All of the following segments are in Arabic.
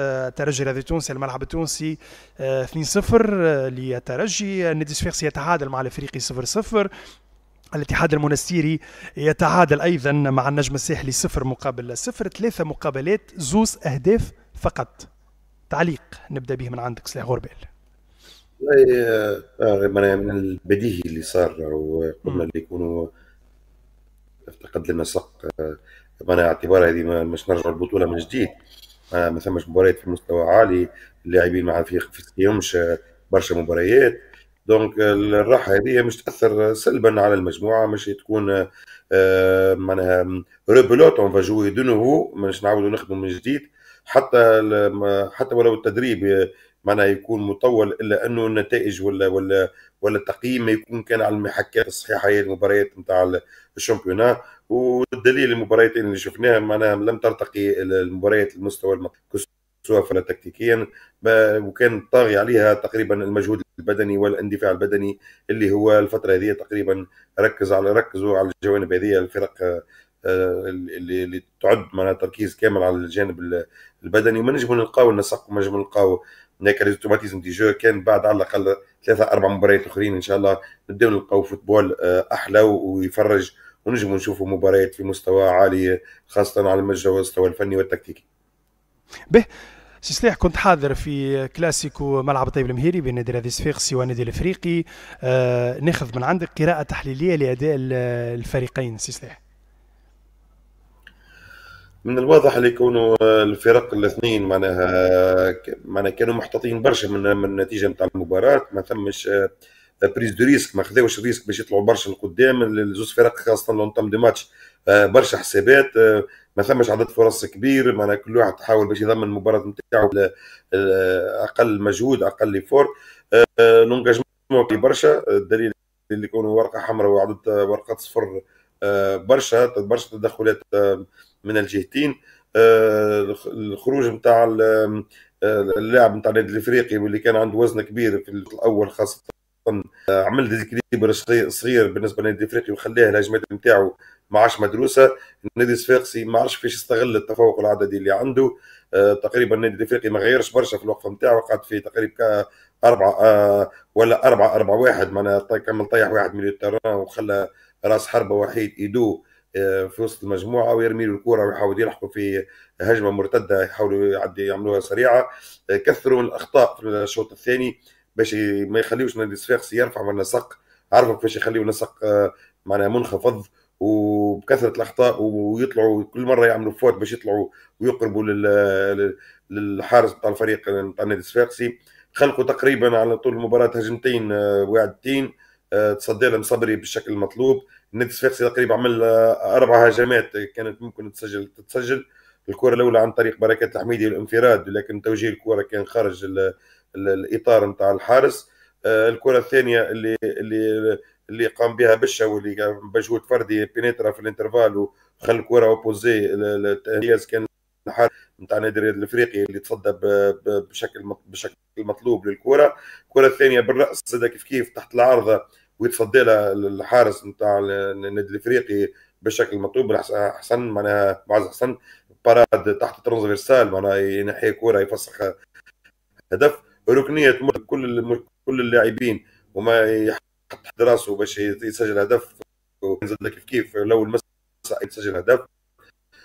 الترجي الرياضي التونسي الملعب التونسي 2-0 للترجي. النادي الصفاقسي يتعادل مع الافريقي 0-0. الاتحاد المنستيري يتعادل ايضا مع النجم الساحلي 0-0. 3 مقابلات زوز اهداف فقط. تعليق نبدا به من عندك سلاح غربال. والله من البديهي اللي صار وقلنا مم. اللي يكونوا افتقد لنا سق. معناها اعتبار هذه مش نرجع البطولة من جديد. ما ثمش مباريات في مستوى عالي، اللاعبين مع في فيهمش برشا مباريات. دونك الراحة هذه مش تأثر سلبا على المجموعة، مش تكون معناها روبولوت اون فاجوي دو نوفو، مش نعاودوا نخدموا من جديد. حتى حتى ولو التدريب معناها يكون مطول، الا انه النتائج ولا التقييم ما يكون كان على المحكات الصحيحه هي المباريات نتاع الشامبيونا. والدليل المباريات اللي شفناها معناها لم ترتقي المباريات المستوى سواء فلا تكتيكيا، وكان طاغي عليها تقريبا المجهود البدني والاندفاع البدني اللي هو الفتره هذه تقريبا ركزوا على الجوانب هذه الفرق اللي تعد معناها تركيز كامل على الجانب البدني. وما نجموا نلقاو النسق، وما نجموا نلقاو هناك ريزوماتيزم دي جو. كان بعد على الاقل 3 4 مباريات اخرين ان شاء الله نبداو نلقاو فوتبول احلى ويفرج، ونجموا نشوفوا مباريات في مستوى عالي خاصه على المستوى الفني والتكتيكي. به سي سلاح، كنت حاضر في كلاسيكو ملعب طيب المهيري بين نادي الرياضي الصفاقسي والنادي الافريقي. ناخذ من عندك قراءة تحليلية لأداء الفريقين سي سلاح. من الواضح اللي يكونوا الفرق الاثنين معناها كانوا محتاطين برشا من النتيجه نتاع المباراه. ما ثمش بريز دو ريسك، ما خذاوش الريسك باش يطلعوا برشا لقدام الزوز فرق، خاصه لون تم دي ماتش برشا حسابات. ما ثمش عدد فرص كبير، معناها كل واحد حاول باش يضمن المباراه نتاعو اقل مجهود اقل فور. لونجاجمون برشا، الدليل اللي يكونوا ورقه حمراء وعدد ورقات صفر. برشا تدخلات من الجهتين. الخروج نتاع اللاعب نتاع النادي الافريقي واللي كان عنده وزن كبير في الاول خاصه، عمل ديزيكليبر صغير بالنسبه للنادي الافريقي وخلاه الهجمات نتاعو ما عادش مدروسه. النادي الصفاقسي ما عرفش كيفاش يستغل التفوق العددي اللي عنده. تقريبا النادي الافريقي ما غيرش برشا في الوقفه نتاعو، قعد في تقريبا 4 ولا 4-4-1. معناها كمل طيح واحد من التران وخلى راس حربه وحيد ايدو في وسط المجموعه ويرمي له الكره ويحاول يلحقوا في هجمه مرتده، يحاولوا يعملوها سريعه. كثروا من الاخطاء في الشوط الثاني باش ما يخليوش نادي الصفاقسي يرفع من النسق. عرفوا كيفاش يخليوا النسق معناها منخفض، وبكثره الاخطاء ويطلعوا كل مره يعملوا فوت باش يطلعوا ويقربوا للحارس بتاع الفريق بتاع النادي الصفاقسي. خلقوا تقريبا على طول المباراه هجمتين واعدتين تصدى لهم صبري بالشكل المطلوب. النادي الصفاقسي تقريبا عمل 4 هجمات كانت ممكن تتسجل. الكرة الأولى عن طريق بركات الحميدي الانفراد، لكن توجيه الكرة كان خارج الإطار نتاع الحارس. الكرة الثانية اللي قام بها بشا واللي بمجهود فردي بينيترا في الانترفال وخلى الكرة اوبوزي الانجاز كان الحارس نتاع النادي الافريقي اللي تصدى بشكل مطلوب للكرة. الكرة الثانية بالرأس زاد كيف تحت العارضة ويتصدى لها الحارس نتاع النادي الافريقي بشكل مطلوب. احسن معناها معز حسن باراد تحت ترانزفيرسال، معناها ينحي كوره يفسخ هدف. ركنيه كل اللاعبين وما يحط راسه باش يسجل هدف، وينزل كيف لو المس يسجل هدف.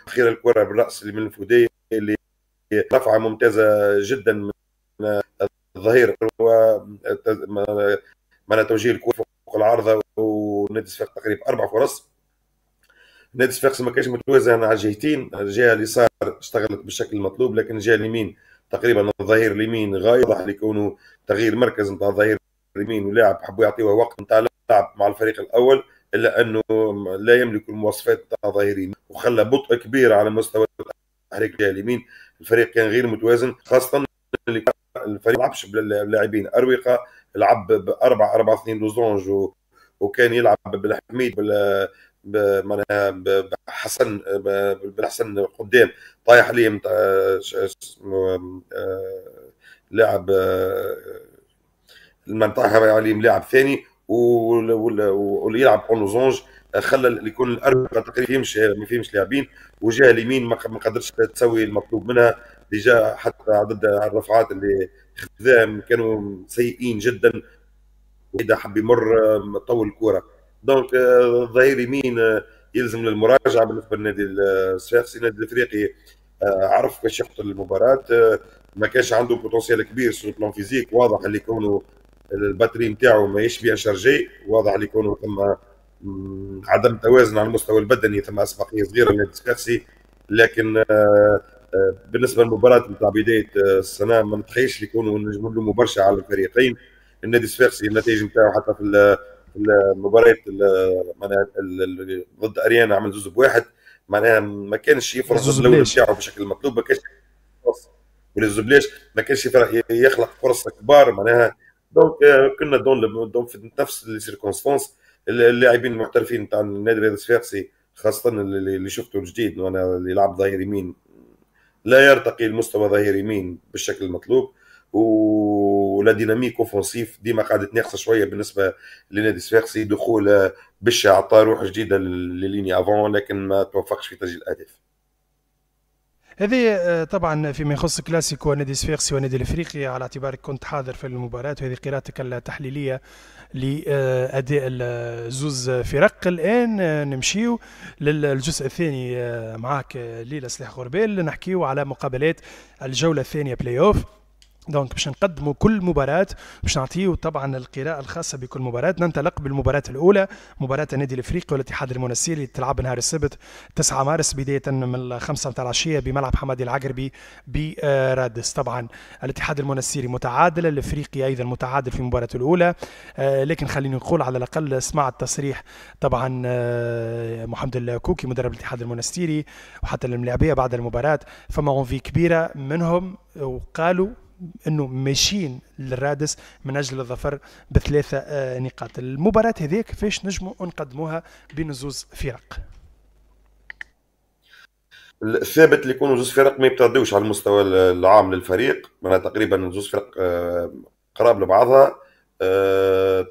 اخيرا الكره بالراس اللي من الفودي اللي رفعه ممتازه جدا من الظهير، معناها توجيه الكره فوق العارضه ونادي الصفاق تقريبا 4 فرص. نادي صفاقس ما كانش متوازن على الجهتين. الجهه اليسار اشتغلت بالشكل المطلوب، لكن الجهه اليمين تقريبا الظهير اليمين غايب، واضح لكونه تغيير مركز نتاع الظهير اليمين، ولاعب حبوا يعطيوه وقت نتاع لعب مع الفريق الاول، الا انه لا يملك المواصفات نتاع الظهيرين وخلى بطء كبير على مستوى تحريك الجهه اليمين. الفريق كان غير متوازن، خاصه اللي الفريق ما لعبش باللاعبين اروقه، لعب ب 4-4-2 لوزونج، وكان يلعب بالحميد معناها بحسن بالحسن قدام طايح عليه اسمه لاعب المنطقه عليهم لاعب ثاني واللي يلعب اونوزونج، خلى اللي يكون الاربعه تقريبا يمشي ما فيهمش لاعبين، وجهه اليمين ما قدرتش تسوي المطلوب منها ديجا حتى عدد الرفعات اللي خذاهم كانوا سيئين جدا، واذا حب يمر طول الكره. دونك ظهير يمين يلزم للمراجعه بالنسبه للنادي الصفاقسي. النادي الافريقي عرف كيفاش يقتل المباراه، ما كانش عنده بوتنسيال كبير سو بلان فيزيك، واضح اللي يكونوا الباتري نتاعو ما بيان شارجي، واضح اللي يكونوا ثم عدم توازن على المستوى البدني، ثم اسبقيه صغيره للنادي الصفاقسي. لكن بالنسبه للمباراه نتاع بدايه السنه ما نتخيلش يكونوا نجموا نلوموا برشا على الفريقين. النادي الصفاقسي النتائج نتاعو حتى في المباريات معناها ضد اريانا عمل زوز بواحد، معناها ما كانش يفرض اللون نتاعو بشكل مطلوب، ما كانش فرص وللزبليش، ما كانش يخلق فرص كبار معناها. دونك كنا دون في نفس لي سيركونستانس. اللاعبين المحترفين تاع النادي الرياضي الصفاقسي خاصه اللي شفته الجديد وانا اللي لعب ظهير يمين لا يرتقي لمستوى ظهير يمين بالشكل المطلوب، ولا ديناميك اوفنسيف ديما قاعده ناقصه شويه بالنسبه للنادي الصفاقسي. دخول بش عطى روح جديده لليني افون لكن ما توفقش في تسجيل الاهداف. هذه طبعا فيما يخص كلاسيكو النادي الصفاقسي والنادي الافريقي، على اعتبارك كنت حاضر في المباراه، وهذه قراءتك التحليليه لاداء الزوز فرق. الان نمشيو للجزء الثاني معك ليلى سلاح غربال، نحكيو على مقابلات الجوله الثانيه بلاي اوف. دونك باش نقدموا كل مباراة، باش نعطيو طبعا القراءة الخاصة بكل مباراة. ننطلق بالمباراة الأولى، مباراة النادي الإفريقي والاتحاد المنستيري اللي تلعب نهار السبت 9 مارس بداية من 5 متاع العشية بملعب حمادي العقربي برادس. طبعا الاتحاد المنستيري متعادل، الإفريقي أيضا متعادل في المباراة الأولى. لكن خليني نقول على الأقل سمعت تصريح طبعا محمد الكوكي مدرب الاتحاد المنستيري وحتى الملاعبية بعد المباراة، فما اونفي كبيرة منهم وقالوا انه ماشيين للرادس من اجل الظفر بثلاثه نقاط. المباراه هذيك كيفاش نجموا نقدموها بين زوز فرق؟ الثابت اللي يكونوا زوز فرق ما يبتعدوش على المستوى العام للفريق، معناها تقريبا زوز فرق قراب لبعضها.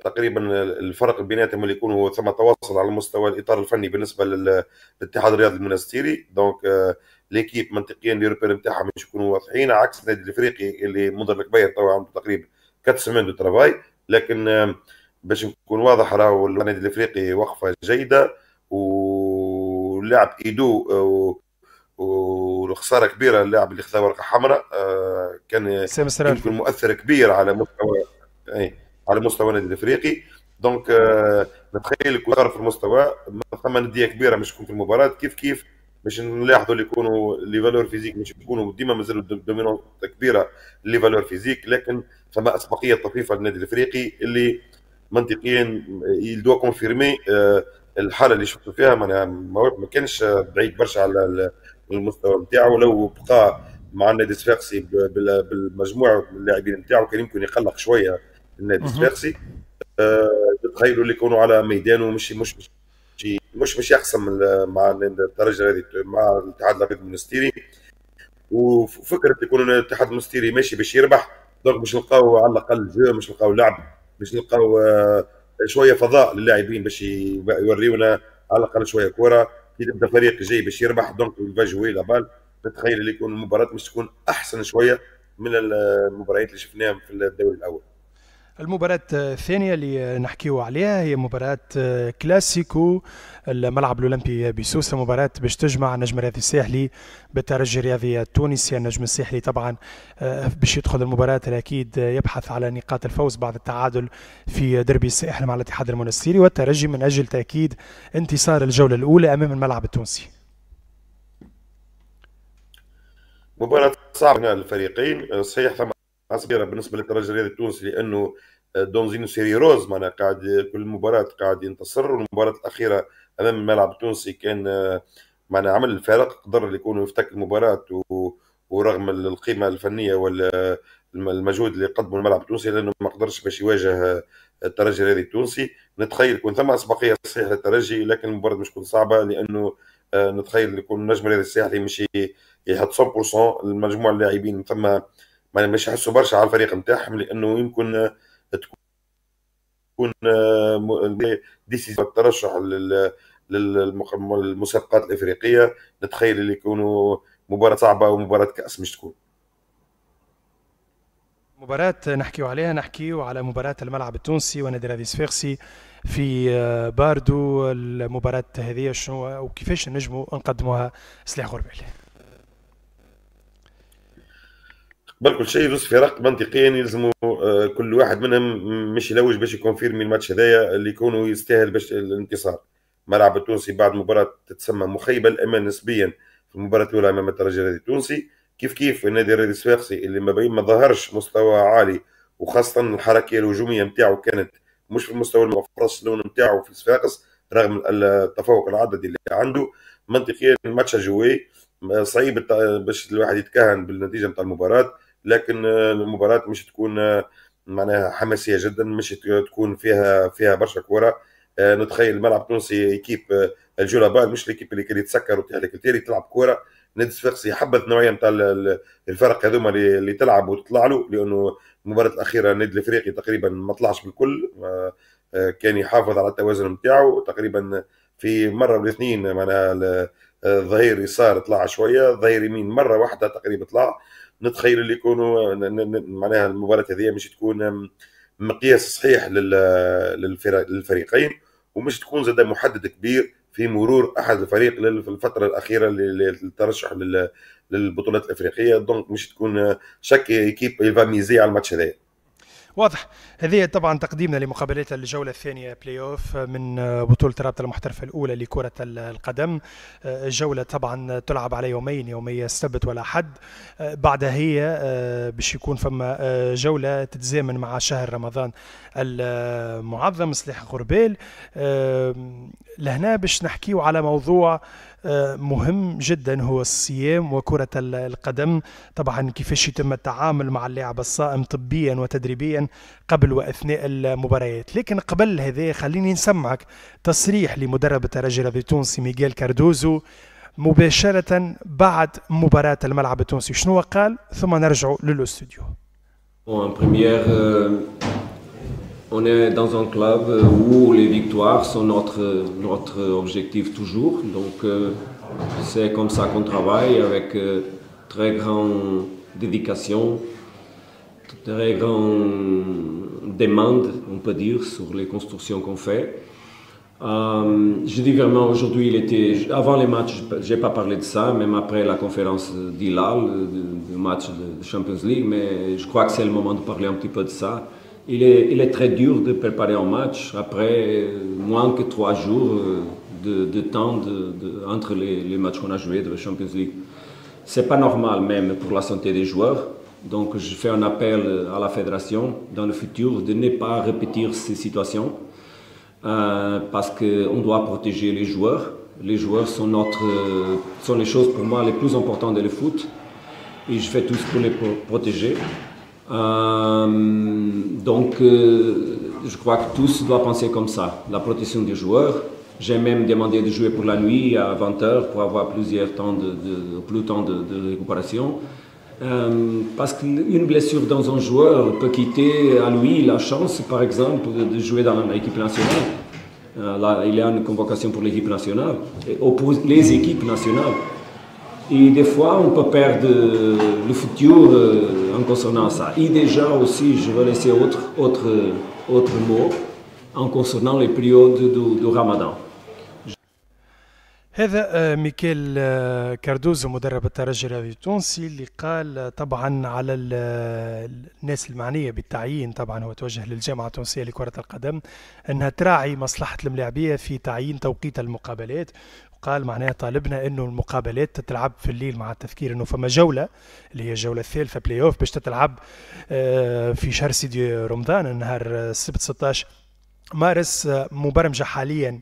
تقريبا الفرق بيناتهم اللي يكونوا ثم تواصل على مستوى الاطار الفني بالنسبه للاتحاد الرياضي المنستيري. دونك ليكيب منطقيا لي روبير نتاعها مش يكونوا واضحين، عكس النادي الافريقي اللي مدرب كبير تو عنده تقريبا 4 سيمين دو ترافاي. لكن باش نكون واضح راهو النادي الافريقي وقفه جيده ولعب ايدو والخساره كبيره. اللاعب اللي خذا ورقه حمراء كان يمكن مؤثر كبير على مستوى على مستوى النادي الافريقي. دونك نتخيل يكون في المستوى ثم نديه كبيره مش تكون في المباراه كيف باش نلاحظوا اللي يكونوا لي فالور فيزيك مش يكونوا ديما مازالوا دومينون كبيره لي فالور فيزيك، لكن ثم اسبقيه طفيفه للنادي الافريقي اللي منطقيا يدوا كونفيرمي الحاله اللي شفتوا فيها. ما كانش بعيد برشا على المستوى نتاعو. لو بقى مع النادي الصفاقسي بالمجموعه اللاعبين نتاعو كان يمكن يقلق شويه النادي الصفاقسي. تخيلوا اللي يكونوا على ميدانه مش يقسم مع الترجي هذه مع الاتحاد الرياضي المنستيري، وفكره يكون الاتحاد المنستيري ماشي باش يربح. دونك باش نلقاو على الاقل جو، مش نلقاو لعب، باش نلقاو شويه فضاء للاعبين باش يوريونا على الاقل شويه كره كي تبدا فريق جاي باش يربح. دونك الفاجوي لابال نتخيل اللي يكون المباراه مش تكون احسن شويه من المباريات اللي شفناهم في الدوري الاول. المباراة الثانية اللي نحكيو عليها هي مباراة كلاسيكو الملعب الأولمبي بسوسة، مباراة باش تجمع النجم الرياضي الساحلي بالترجي الرياضي التونسي. النجم الساحلي طبعا باش يدخل المباراة أكيد يبحث على نقاط الفوز بعد التعادل في دربي الساحل مع الاتحاد المنستيري، والترجي من أجل تأكيد انتصار الجولة الأولى أمام الملعب التونسي. مباراة صعبة للفريقين صحيح، ثم صغيرة بالنسبة للترجي الرياضي التونسي لأنه دونزينو سيري روز معناها قاعد كل مباراة قاعد ينتصر، والمباراة الأخيرة أمام الملعب التونسي كان معناها عمل الفارق، قدر يكون يفتك المباراة ورغم القيمة الفنية والمجهود اللي قدمه الملعب التونسي لأنه ما قدرش باش يواجه الترجي الرياضي التونسي. نتخيل يكون ثم أسبقية صحيح للترجي، لكن المباراة مش تكون صعبة لأنه نتخيل يكون النجم الرياضي الساحلي مش يحط 100% المجموعة اللاعبين ثم مش يحسوا برشا على الفريق نتاعهم، لأنه يمكن تكون ديسيزيون الترشح للمسابقات الافريقيه. نتخيل اللي يكونوا مباراه صعبه ومباراه كاس مش تكون. مباراة نحكيو عليها، نحكيو على مباراة الملعب التونسي ونادي رادي صفاقسي في باردو. المباراة هذه شنو وكيفاش نجموا نقدموها سلاح غربال؟ قبل كل شيء زوز فرق منطقيا يلزموا كل واحد منهم مش يلوج باش يكونفيرمي الماتش هذايا اللي يكونوا يستاهل باش الانتصار. الملعب التونسي بعد مباراة تتسمى مخيبة الأمان نسبيا في المباراة الأولى أمام الترجي الرياضي التونسي، كيف النادي الرياضي الصفاقسي اللي ما ظهرش مستوى عالي، وخاصة الحركية الهجومية نتاعو كانت مش في المستوى المفرس اللون نتاعو في صفاقس رغم التفوق العددي اللي عنده. منطقيا الماتش جوي صعيب باش الواحد يتكهن بالنتيجة نتاع المباراة، لكن المباراة مش تكون معناها حماسية جدا، مش تكون فيها برشا كورة. نتخيل الملعب التونسي ايكيب الجولابال مش ليكيب اللي كان يتسكر وتحلك التيري تلعب كورة. نادي صفاقسي يحبذ النوعية نتاع الفرق هذوما اللي تلعب وتطلع له، لأنه المباراة الأخيرة النادي الأفريقي تقريبا ما طلعش بالكل، كان يحافظ على التوازن نتاعو تقريبا في مرة ولا اثنين. معناها الظهير يسار طلع شوية، الظهير يمين مرة واحدة تقريبا طلع. نتخيل اللي يكونوا معناها المباراة هذه مش تكون مقياس صحيح للفريقين، ومش تكون زاد محدد كبير في مرور احد الفريق في الفتره الاخيره للترشح للبطولات الافريقيه. دونك مش تكون شك ايكيب يفا ميزي على الماتش هذا. واضح. هذه طبعا تقديمنا لمقابلات الجولة الثانية بلاي اوف من بطولة الرابطة المحترفة الأولى لكرة القدم. الجولة طبعا تلعب على يومين، يومي السبت والأحد. بعدها هي باش يكون فما جولة تتزامن مع شهر رمضان المعظم سلاح غربال. لهنا باش نحكيو على موضوع مهم جدا هو الصيام وكرة القدم. طبعا كيفاش يتم التعامل مع اللاعب الصائم طبيا وتدريبيا قبل وأثناء المباريات. لكن قبل هذا خليني نسمعك تصريح لمدرب الترجي الرياضي التونسي ميغيل كاردوزو مباشرة بعد مباراة الملعب التونسي. شنو قال؟ ثم نرجع للاستوديو. On est dans un club où les victoires sont notre objectif toujours. Donc c'est comme ça qu'on travaille avec très grande dédication, très grande demande, on peut dire, sur les constructions qu'on fait. Je dis vraiment aujourd'hui, avant les matchs, je n'ai pas parlé de ça, même après la conférence d'Hilal, du match de Champions League, mais je crois que c'est le moment de parler un petit peu de ça. Il est très dur de préparer un match après moins que 3 jours de temps entre les matchs qu'on a joués de la Champions League. C'est pas normal même pour la santé des joueurs. Donc je fais un appel à la fédération dans le futur de ne pas répéter ces situations parce qu'on doit protéger les joueurs. Les joueurs sont les choses pour moi les plus importantes dans le foot et je fais tout ce pour les protéger. Donc, je crois que tous doivent penser comme ça, la protection des joueurs. J'ai même demandé de jouer pour la nuit à 20h pour avoir plus de temps de récupération. Parce qu'une blessure dans un joueur peut quitter à lui la chance, par exemple, de jouer dans l'équipe nationale. Là, il y a une convocation pour l'équipe nationale, et pour les équipes nationales. Et des fois, on peut perdre le futur en concernant ça. Et déjà aussi, je vais laisser autre mot en concernant les périodes du Ramadan. هذا ميكيل كاردوزو مدرب الترجي الرياضي التونسي اللي قال طبعا على الناس المعنية بالتعيين. طبعا هو توجه للجامعة التونسية لكرة القدم أنها تراعي مصلحة الملاعبية في تعيين توقيت المقابلات. قال معناها طالبنا انه المقابلات تتلعب في الليل، مع التذكير انه فما جوله اللي هي الجوله الثالثه بلاي اوف باش تتلعب في شهر سيدي رمضان نهار السبت 16 مارس. مبرمجه حاليا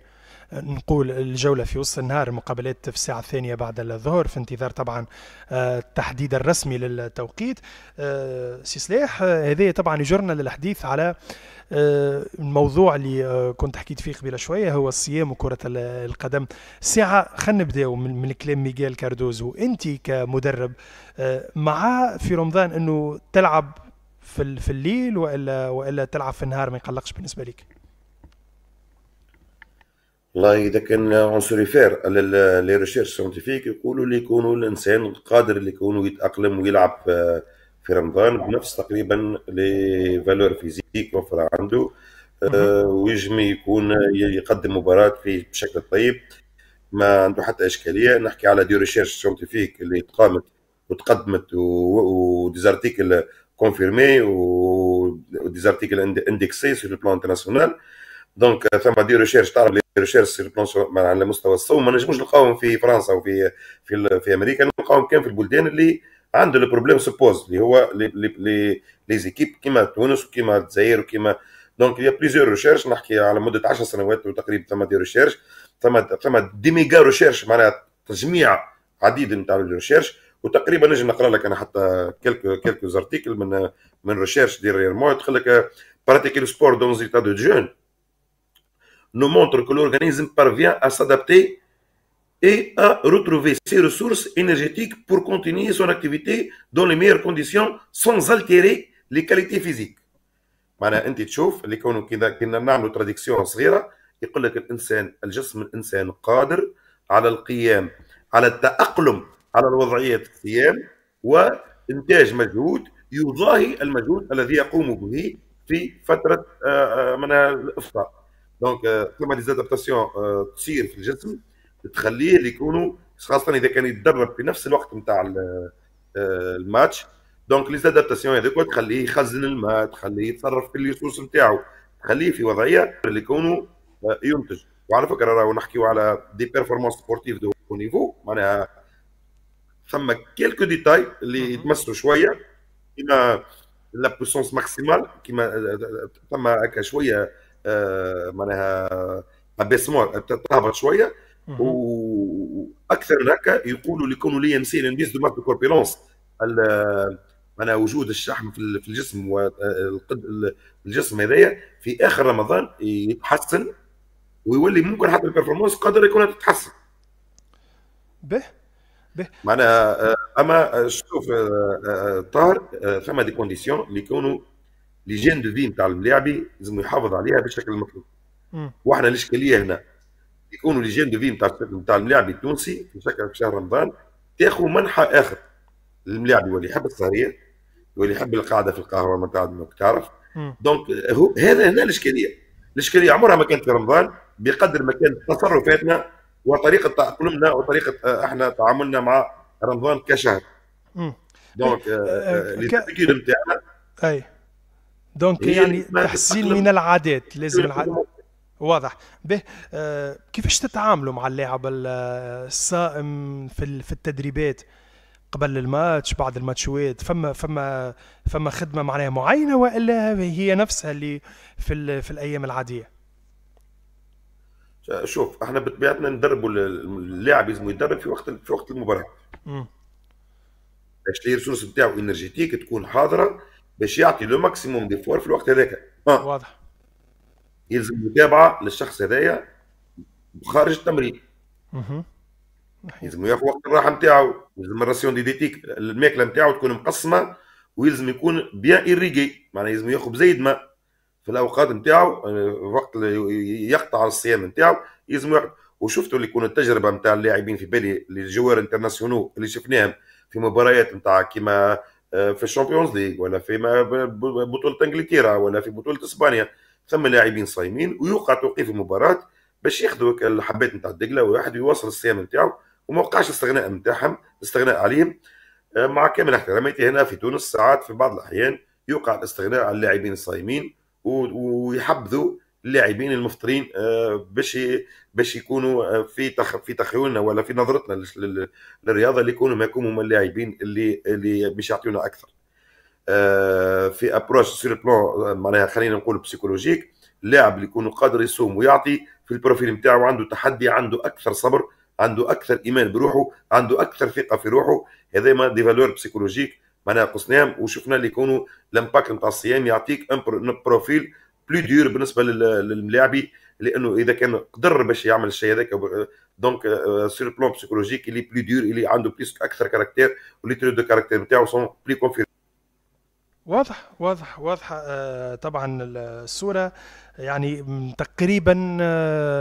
نقول الجولة في وسط النهار، المقابلات في الساعة الثانية بعد الظهر، في انتظار طبعا التحديد الرسمي للتوقيت. سي سلاح، هذا طبعا يجرنا للحديث على الموضوع اللي كنت حكيت فيه قبيله شوية، هو الصيام وكرة القدم. ساعة خلينا نبداو من كلام ميغيل كاردوزو. انت كمدرب مع في رمضان انه تلعب في الليل والا تلعب في النهار ما يقلقش بالنسبة لك؟ والله اذا كان اون سو ريفير لي ريشيرش ساينتيفيك يقولوا اللي يكونوا الانسان قادر اللي يكونوا يتاقلم ويلعب في رمضان بنفس تقريبا لي فالور فيزيك وفر عنده. ويجم يكون يقدم مباراة في بشكل طيب، ما عنده حتى اشكاليه. نحكي على دي ريشيرش سيونتيفيك اللي قامت وتقدمت وديزارتيكل كونفيرمي وديزارتيكل اندكسي سور البلان انترناسيونال. دونك ثم دي ريشيرش، تعرف لي ريشيرش سور البلان على مستوى الصوم ما نجموش نلقاهم في فرنسا وفي في امريكا، نلقاهم كان في البلدان اللي عنده البروبليم سبوز، اللي هو لي زيكيب كيما تونس وكيما الجزائر وكيما. دونك يا بليزيور ريشيرش، نحكي على مده 10 سنوات وتقريبا ثم دي ريشيرش، ثم دي ميجا ريشيرش، معناها تجميع عديد نتاع الريشيرش. وتقريبا نجم نقرا لك انا حتى كيلكو زارتيكل من ريشيرش ديرييرمون تقول لك pratiquer le sport dans un état de jeûne nous montre que l'organisme parvient à s'adapter et à retrouver ses ressources énergétiques pour continuer son activité dans les meilleures conditions sans altérer les qualités physiques. معناها انت تشوف اللي كنا نعملوا تراديكسيون صغيره، يقول لك الانسان الجسم الانسان قادر على القيام، على التاقلم على الوضعيه الصيام وانتاج مجهود يضاهي المجهود الذي يقوم به في فتره من الافطار. دونك ثم ديزادابتاسيون تصير في الجسم تخليه يكونوا، خاصه اذا كان يتدرب في نفس الوقت نتاع الماتش. دونك لي زادابتاسيون هذوك تخليه يخزن الماء، تخليه يتصرف في الريسورس نتاعو، تخليه في وضعيه اللي يكونوا ينتج. وعلى فكره راهو نحكيو على دي بيرفورمانس سبورتيف دو نيفو، معناها ثم كيلكو ديتاي اللي يتمسوا شويه كيما لا بوسونس ماكسيمال، كيما ثم هكا شويه معناها ابيسمون تهبط شويه. واكثر من هكا يقولوا اللي يكونوا لي ام سي الانديس دو مارك دو كوربيلونس، معناها وجود الشحم في الجسم والجسم هذايا في اخر رمضان يتحسن، ويولي ممكن حتى البرفورمانس قادر يكون تتحسن. به معناها اما شوف طاهر، ثم دي كونديسيون اللي يكونوا لي جين دو في نتاع اللاعبي لازم يحافظ عليها بالشكل المطلوب. واحنا الاشكاليه هنا يكونوا لي جين دو في نتاع اللاعبي التونسي في شهر رمضان تاخذ منحى اخر. الملاعب يولي يحب السهريه، يولي يحب القعده في القهوه ما تعرف. دونك هذا هنا الاشكاليه عمرها ما كانت في رمضان بقدر ما كانت تصرفاتنا وطريقه تاقلمنا وطريقه احنا تعاملنا مع رمضان كشهر. دونك التفكير نتاعنا اي دونك يعني تحسين من العادات لازم واضح. به كيفاش تتعاملوا مع اللاعب الصائم في التدريبات قبل الماتش بعد الماتشوات؟ فما خدمه معناها معينه والا هي نفسها اللي في الايام العاديه؟ شوف احنا بطبيعتنا ندربوا اللاعب لازم يتدرب في وقت المباراه باش لي ريسورس نتاعو انرجيتيك تكون حاضره باش يعطي لو ماكسيموم دي فور في الوقت هذاك. واضح. يلزم متابعه للشخص هذايا خارج التمرين. يلزم ياخذ وقت الراحه نتاعو، يلزم الراسيون ديتيك الماكله نتاعو تكون مقسمه، ويلزم يكون بيان ايريغي، معناها يلزم ياخذ بزيد ماء في الاوقات نتاعو، وقت اللي يقطع الصيام نتاعو يلزم ياخذ. وشفتوا اللي يكون التجربه نتاع اللاعبين في بالي الجوار انترناسيونال اللي شفناهم في مباريات نتاع كيما في الشامبيونز ليغ ولا في بطوله انجلترا ولا في بطوله اسبانيا، ثم لاعبين صايمين ويوقع توقيف المباراه باش ياخذوا الحبات نتاع الدقله وواحد يواصل الصيام نتاعو، وما وقعش الاستغناء نتاعهم الاستغناء عليهم. مع كامل احتراماتي هنا في تونس ساعات في بعض الاحيان يوقع الاستغناء على اللاعبين الصايمين ويحبذوا اللاعبين المفطرين باش يكونوا في تخيلنا ولا في نظرتنا للرياضه اللي يكونوا ما يكونوا من اللاعبين اللي باش يعطيونا اكثر. في ابروش سور بلان معناها خلينا نقول بسيكولوجيك، اللاعب اللي يكون قادر يصوم ويعطي في البروفيل نتاعو عنده تحدي، عنده اكثر صبر، عنده اكثر ايمان بروحه، عنده اكثر ثقه في روحه. هذا ما دي فالور بسيكولوجيك معناها قصناهم وشفنا اللي يكونوا الامباكت نتاع الصيام يعطيك ان بروفيل بلو دور بالنسبه للملاعبي، لانه اذا كان قدر باش يعمل الشيء هذاك دونك سور بلان بسيكولوجيك اللي بلو دور اللي عنده بليس اكثر كاركتير واللي تريد دو كاركتير نتاعو سون بلي كونفيرم. واضح طبعا الصورة، يعني تقريبا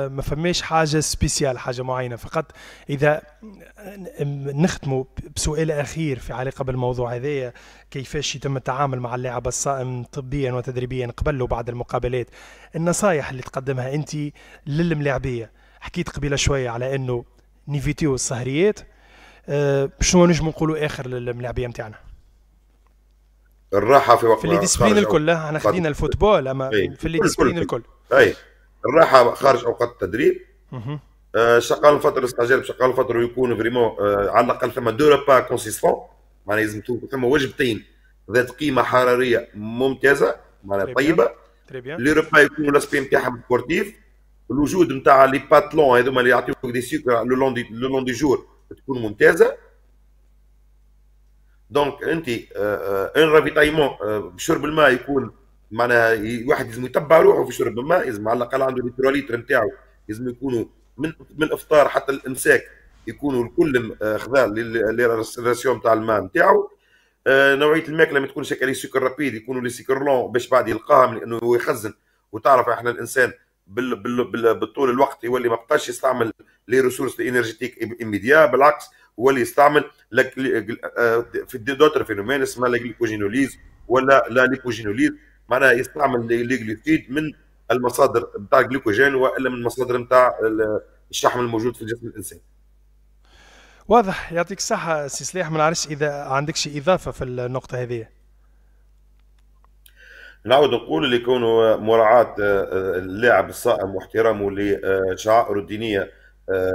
ما فماش حاجة سبيسيال، حاجة معينة فقط. إذا نختموا بسؤال أخير في علاقة بالموضوع هذايا، كيفاش يتم التعامل مع اللاعب الصائم طبيا وتدريبيا قبل وبعد المقابلات، النصائح اللي تقدمها أنت للملاعبية. حكيت قبيلة شوية على أنه نيفيتيو السهريات، شنو نجم نقولوا آخر للملاعبية متاعنا الراحه في وقت في الديسبلين خارج الكل؟ احنا خدينا الفوتبول، اما في الديسبلين الكل. اي الراحه خارج اوقات التدريب. شغال الفتره الاستعجال شغال الفتره يكون فريمون على الاقل ثم دو ريبا كونسيستون، معناها لازم ثم وجبتين ذات قيمه حراريه ممتازه معناها طيبه. لي ريبا يكونوا لاسبي نتاعهم سبورتيف، الوجود نتاع لي باتلون هذوما اللي يعطيوك دي سكر لو لون دي جور تكون ممتازه. دونك انت ان رافيتايمون بشرب الماء يكون معناها واحد لازم يتبع روحه في شرب الماء، لازم على الاقل عنده ليتروليتر نتاعو لازم يكونوا من الافطار حتى الامساك يكونوا الكل خذا للراسيون نتاع الماء نتاعو. نوعيه الماكله ما تكونش هكا لي سكر رابيد، يكونوا لي سكر لون باش بعد يلقاها لانه هو يخزن. وتعرف احنا الانسان بالطول الوقت يولي ما بقاش يستعمل لي ريسورس انرجيتيك ايميديا، بالعكس هو اللي يستعمل في دوتر فينومين اسمها لا جليكوجينوليز ولا لا ليبوجينوليز، معناها يستعمل لي جلوكيد من المصادر نتاع الجلوكوجين والا من المصادر نتاع الشحم الموجود في جسم الانسان. واضح، يعطيك الصحة سي سلاح. ما نعرفش إذا عندك شي إضافة في النقطة هذه. نعود نقول اللي يكونوا مراعاة اللاعب الصائم واحترامه لشعائره الدينية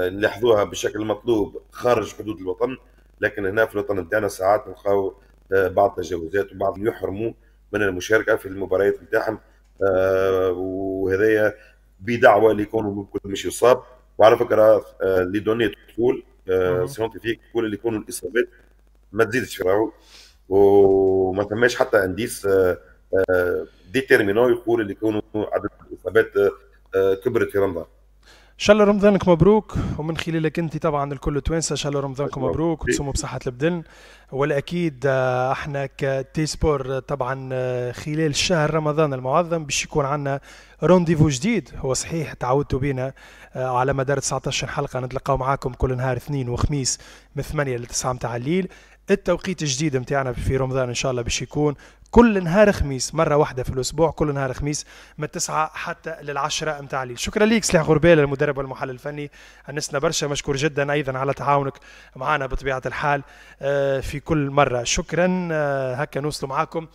نلاحظوها بشكل مطلوب خارج حدود الوطن، لكن هنا في الوطن نتاعنا ساعات نلقاو بعض التجاوزات وبعض يحرموا من المشاركة في المباريات نتاعهم، وهذايا بدعوى اللي يكونوا ممكن مش يصاب. وعلى فكرة لي دوني تقول سيونتيفيك تقول اللي يكونوا الإصابات ما تزيدش في راهو، وما ثماش حتى انديس ديتيرمينون يقول اللي يكونوا عدد الاصابات كبرت في رمضان. ان شاء الله رمضانك مبروك، ومن خلالك انت طبعا الكل توانسه ان شاء الله رمضانكم مبروك وتصوموا بصحه البدن. والاكيد احنا كتي سبور طبعا خلال شهر رمضان المعظم باش يكون عندنا رونديفو جديد. هو صحيح تعودتوا بينا على مدار 19 حلقه نتلقاو معاكم كل نهار اثنين وخميس من 8 ل 9 متاع الليل. التوقيت الجديد نتاعنا في رمضان ان شاء الله باش يكون كل نهار خميس، مرة واحدة في الأسبوع، كل نهار خميس من 9 حتى لل10 متاع الليل. شكرا ليك سلاح غربال المدرب والمحلل الفني، أنسنا برشا، مشكور جدا أيضا على تعاونك معنا بطبيعة الحال في كل مرة. شكرا. هكا نوصلوا معاكم